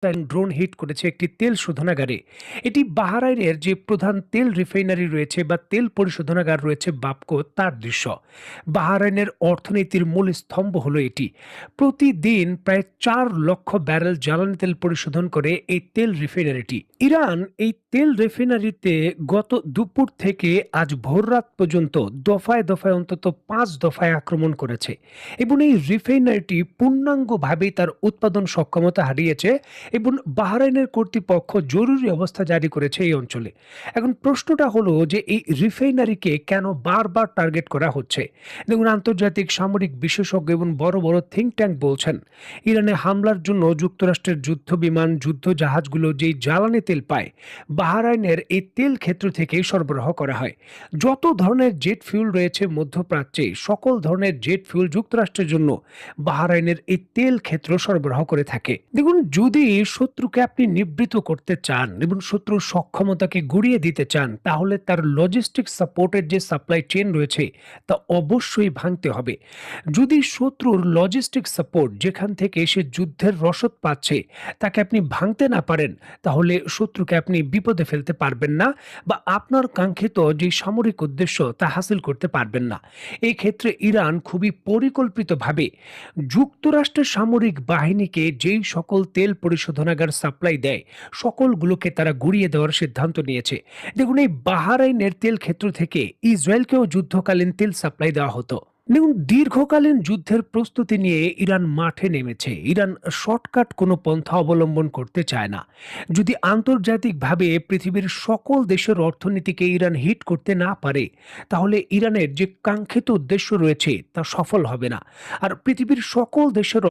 Drone hit করেছে একটি তেল শোধনাগারে। এটি বাহরাইনের যে প্রধান তেল রিফাইনারি রয়েছে বা তেল পরিশোধনাগার রয়েছে বাপকো, তার দৃশ্য। বাহরাইনের অর্থনীতির মূল স্তম্ভ হলো এটি। প্রতিদিন প্রায় ৪ লক্ষ ব্যারেল জ্বালানি তেল পরিশোধন করে এই তেল রিফাইনারিটি। ইরান এই তেল রিফাইনারিতে গত দুপুর থেকে আজ ভোররাত পর্যন্ত দফায় দফায় অন্তত ৫ দফায় আক্রমণ করেছে এবং এই রিফাইনারিটি পূর্ণাঙ্গভাবেই তার উৎপাদন সক্ষমতা হারিয়েছে এবং বাহরাইনের কর্তৃপক্ষ জরুরি অবস্থা জারি করেছে এই অঞ্চলে। এখন প্রশ্নটা হলো যে এই রিফাইনারিকে কেন বারবার টার্গেট করা হচ্ছে? দেখুন, আন্তর্জাতিক সামরিক বিশেষজ্ঞ এবং বড় বড় থিঙ্ক ট্যাঙ্ক বলছেন ইরানে হামলার জন্য যুক্তরাষ্ট্রের যুদ্ধ বিমান, যুদ্ধ জাহাজগুলো যেই জ্বালানি তেল পায় বাহরাইনের এই তেল ক্ষেত্র থেকেই সরবরাহ করা হয়। যত ধরনের জেট ফুয়েল রয়েছে মধ্যপ্রাচ্যে, সকল ধরনের জেট ফুয়েল যুক্তরাষ্ট্রের জন্য বাহরাইনের এই তেল ক্ষেত্র সরবরাহ করে থাকে। দেখুন, যদি শত্রুকে আপনি নিবৃত করতে চান এবং শত্রুর সক্ষমতাকে গুড়িয়ে দিতে চান, তাহলে তার লজিস্টিক সাপোর্টের যে সাপ্লাই চেইন রয়েছে তা অবশ্যই ভাঙতে হবে। যদি শত্রুর লজিস্টিক সাপোর্ট, যেখান থেকে সে যুদ্ধের রসদ পাচ্ছে, তাকে আপনি ভাঙতে না পারেন, তাহলে শত্রুকে আপনি বিপদে ফেলতে পারবেন না বা আপনার কাঙ্ক্ষিত যে সামরিক উদ্দেশ্য তা হাসিল করতে পারবেন না। এই ক্ষেত্রে ইরান খুবই পরিকল্পিতভাবে যুক্তরাষ্ট্রের সামরিক বাহিনীকে যেই সকল তেল পরিশোধনাগার সাপ্লাই দেয়, সকলগুলোকে তারা গুড়িয়ে দেওয়ার সিদ্ধান্ত নিয়েছে। দেখুন, এই বাহরাইনের তেল ক্ষেত্র থেকে ইসরায়েলকেও যুদ্ধকালীন তেল সাপ্লাই দেওয়া হতো। দেখুন, দীর্ঘকালীন যুদ্ধের প্রস্তুতি নিয়ে ইরান মাঠে নেমেছে। ইরান শর্টকাট কোনো পন্থা অবলম্বন করতে চায় না। যদি আন্তর্জাতিকভাবে পৃথিবীর সকল দেশের অর্থনীতিকে ইরান হিট করতে না পারে, তাহলে ইরানের যে কাঙ্ক্ষিত উদ্দেশ্য রয়েছে তা সফল হবে না। আর পৃথিবীর সকল দেশের